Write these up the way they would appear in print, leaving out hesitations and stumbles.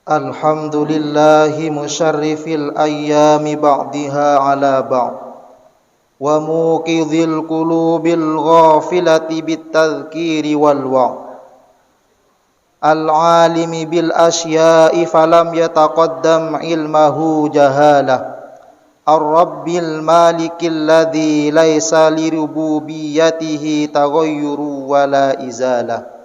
Alhamdulillahi musharrifil ayyami ba'diha ala ba'd wa muqidhil qulubil ghafilati bit-tadhkiri wal wa'd al-alimi bil asya'i falam yataqaddam ilmahu jahalah ar-rabbil malikil ladzi laisa li rububiyyatihi taghayyuru wala izalah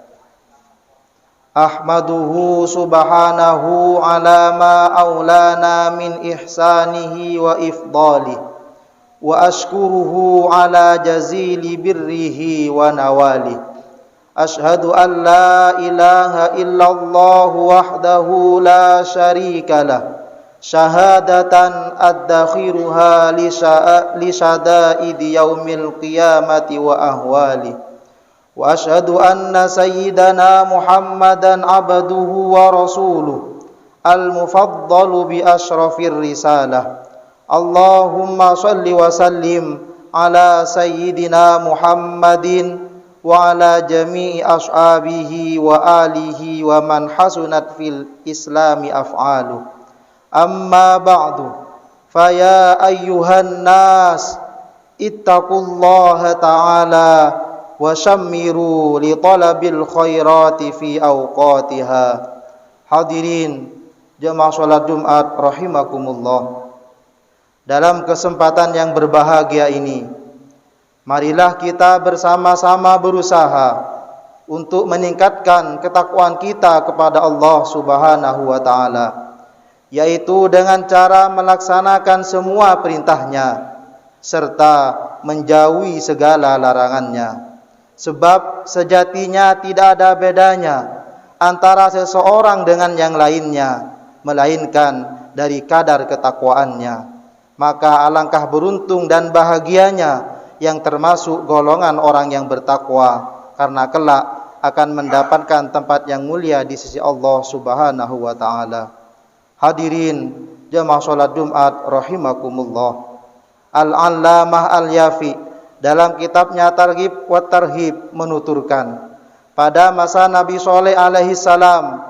Ahmaduhu subhanahu ala ma aulana min ihsanihi wa ifdalih wa ashkuruhu ala jazili birrihi wa nawalih ashhadu an la ilaha illallah wahdahu la syarika lah syahadatan addakhiruha li syada'idi yaumil qiyamati wa ahwalih wa asyhadu anna sayyidana Muhammadan abduhu wa rasuluh al-mufaddalu bi asyrafir risalah Allahumma salli wa sallim ala sayyidina Muhammadin wa ala jami'i ashabihi wa alihi wa man hasunat fil islami af'aluh amma ba'du faya ayyuhan nas ittaqullaha ta'ala wa syammiru li talabil khairati fi awqatiha. Hadirin jemaah salat Jumat rahimakumullah. Dalam kesempatan yang berbahagia ini, marilah kita bersama-sama berusaha untuk meningkatkan ketakwaan kita kepada Allah Subhanahu wa taala, yaitu dengan cara melaksanakan semua perintahnya serta menjauhi segala larangannya. Sebab sejatinya tidak ada bedanya antara seseorang dengan yang lainnya, melainkan dari kadar ketakwaannya. Maka alangkah beruntung dan bahagianya yang termasuk golongan orang yang bertakwa, karena kelak akan mendapatkan tempat yang mulia di sisi Allah Subhanahu wa taala. Hadirin jemaah salat Jumat rahimakumullah. Al-Allamah Al-Yafi dalam kitabnya Targhib wa Tarhib menuturkan, pada masa Nabi Shalih alaihi salam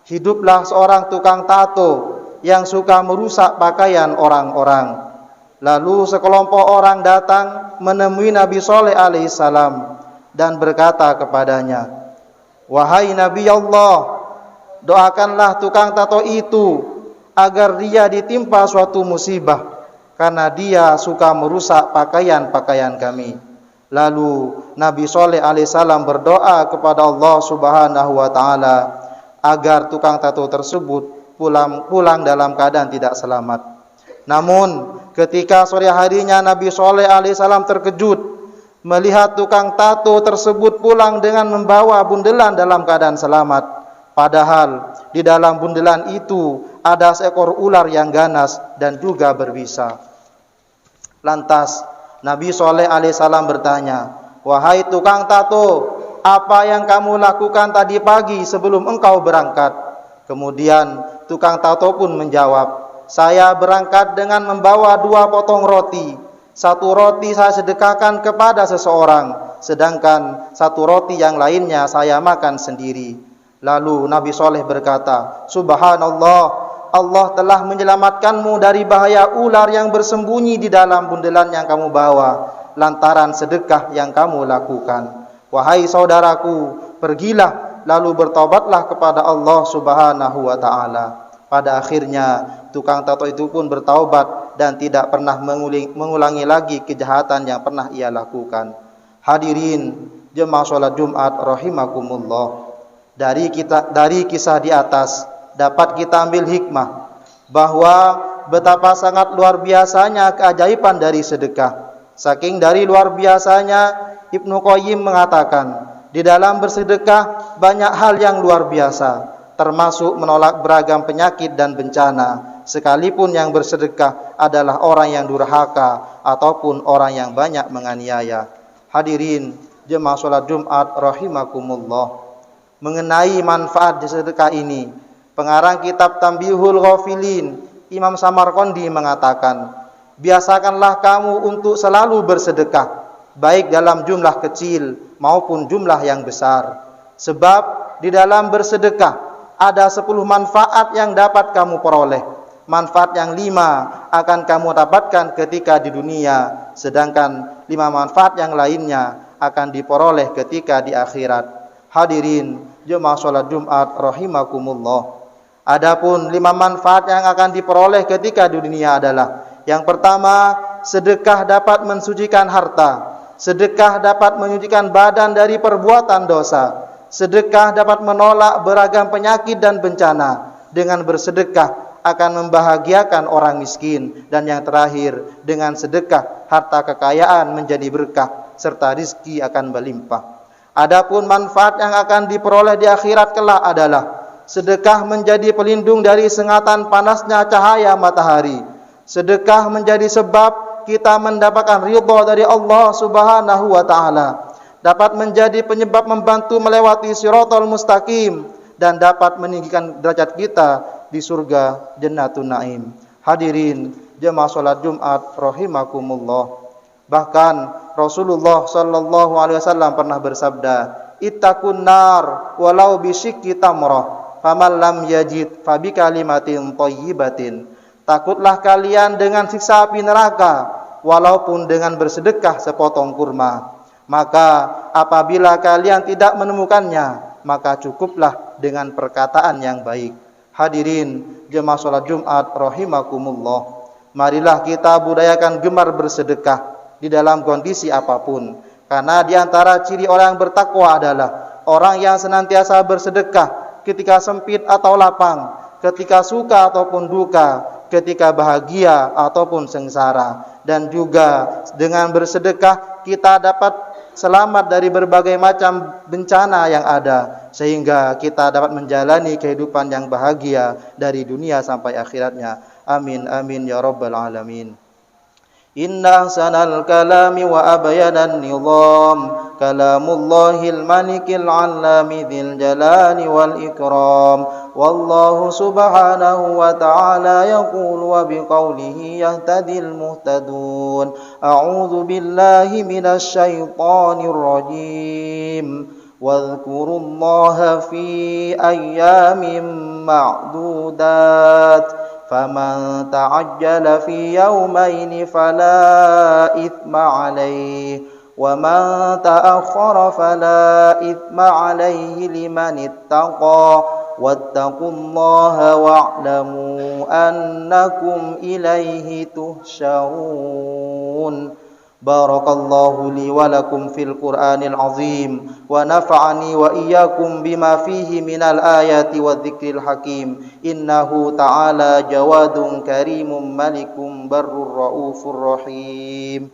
hiduplah seorang tukang tato yang suka merusak pakaian orang-orang. Lalu sekelompok orang datang menemui Nabi Shalih alaihi salam dan berkata kepadanya, "Wahai Nabi Allah, doakanlah tukang tato itu agar dia ditimpa suatu musibah, karena dia suka merusak pakaian-pakaian kami." Lalu Nabi Shalih alaihissalam berdoa kepada Allah Subhanahu wa taala agar tukang tato tersebut pulang dalam keadaan tidak selamat. Namun ketika sore harinya Nabi Shalih alaihissalam terkejut melihat tukang tato tersebut pulang dengan membawa bundelan dalam keadaan selamat, padahal di dalam bundelan itu ada seekor ular yang ganas dan juga berbisa. Lantas Nabi Shalih alaihissalam bertanya, "Wahai tukang tato, apa yang kamu lakukan tadi pagi sebelum engkau berangkat?" Kemudian tukang tato pun menjawab, "Saya berangkat dengan membawa 2 potong roti. 1 roti saya sedekahkan kepada seseorang, sedangkan 1 roti yang lainnya saya makan sendiri." Lalu Nabi Shalih berkata, "Subhanallah, Allah telah menyelamatkanmu dari bahaya ular yang bersembunyi di dalam bundelan yang kamu bawa lantaran sedekah yang kamu lakukan. Wahai saudaraku, pergilah lalu bertobatlah kepada Allah Subhanahu wa taala." Pada akhirnya tukang tato itu pun bertaubat dan tidak pernah mengulangi lagi kejahatan yang pernah ia lakukan. Hadirin jemaah salat Jumat rahimakumullah. Dari kisah di atas dapat kita ambil hikmah bahwa betapa sangat luar biasanya keajaiban dari sedekah. Saking dari luar biasanya, Ibnu Qayyim mengatakan, di dalam bersedekah banyak hal yang luar biasa, termasuk menolak beragam penyakit dan bencana, sekalipun yang bersedekah adalah orang yang durhaka ataupun orang yang banyak menganiaya. Hadirin jemaah salat Jumat rahimakumullah. Mengenai manfaat sedekah ini, pengarang kitab Tanbihul Ghafilin, Imam Samarqandi mengatakan, biasakanlah kamu untuk selalu bersedekah, baik dalam jumlah kecil maupun jumlah yang besar. Sebab di dalam bersedekah ada 10 manfaat yang dapat kamu peroleh. Manfaat yang 5 akan kamu dapatkan ketika di dunia, sedangkan 5 manfaat yang lainnya akan diperoleh ketika di akhirat. Hadirin jemaah salat Jumat rahimakumullah. Adapun 5 manfaat yang akan diperoleh ketika di dunia adalah: yang pertama, sedekah dapat mensucikan harta. Sedekah dapat menyucikan badan dari perbuatan dosa. Sedekah dapat menolak beragam penyakit dan bencana. Dengan bersedekah akan membahagiakan orang miskin. Dan yang terakhir, dengan sedekah harta kekayaan menjadi berkah serta rizki akan berlimpah. Adapun manfaat yang akan diperoleh di akhirat kelak adalah: sedekah menjadi pelindung dari sengatan panasnya cahaya matahari. Sedekah menjadi sebab kita mendapatkan ridha dari Allah Subhanahu wa taala. Dapat menjadi penyebab membantu melewati Shiratal Mustaqim dan dapat meninggikan derajat kita di surga Jannatun Naim. Hadirin jemaah salat Jumat rahimakumullah. Bahkan Rasulullah sallallahu alaihi wasallam pernah bersabda, "Ittaqun nar walau bisyikki tamrah, faman lam yajid fabi kalimatin thayyibatin." Takutlah kalian dengan siksa api neraka walaupun dengan bersedekah sepotong kurma. Maka apabila kalian tidak menemukannya, maka cukuplah dengan perkataan yang baik. Hadirin jemaah salat Jumat rahimakumullah. Marilah kita budayakan gemar bersedekah di dalam kondisi apapun. Karena di antara ciri orang yang bertakwa adalah orang yang senantiasa bersedekah ketika sempit atau lapang, ketika suka ataupun duka, ketika bahagia ataupun sengsara. Dan juga dengan bersedekah kita dapat selamat dari berbagai macam bencana yang ada, sehingga kita dapat menjalani kehidupan yang bahagia dari dunia sampai akhiratnya. Amin amin ya rabbal alamin. Inna ahsanal kalami wa abyanan nizam kalamullahil malikil allami dzil jalali wal ikram. Wallahu subhanahu wa ta'ala yaqulu wa biqaulihi yahtadil muhtadun. A'udzu billahi minasy syaithanir rajim. Wadhkurullaha fi ayyamin ma'dudat. فَمَنْ تَعَجَّلَ فِي يَوْمَيْنِ فَلَا إِثْمَ عَلَيْهِ وَمَنْ تَأَخَّرَ فَلَا إِثْمَ عَلَيْهِ لِمَنِ اتَّقَى وَاتَّقُوا اللَّهَ وَاعْلَمُوا أَنَّكُمْ إِلَيْهِ تُحْشَرُونَ. Barakallahu li wa lakum fil Qur'anil azim wa nafa'ani wa iyyakum bima fihi minal ayati wadh-dhikril hakim. Innahu ta'ala jawadun karimun malikum barrur raufur rahim.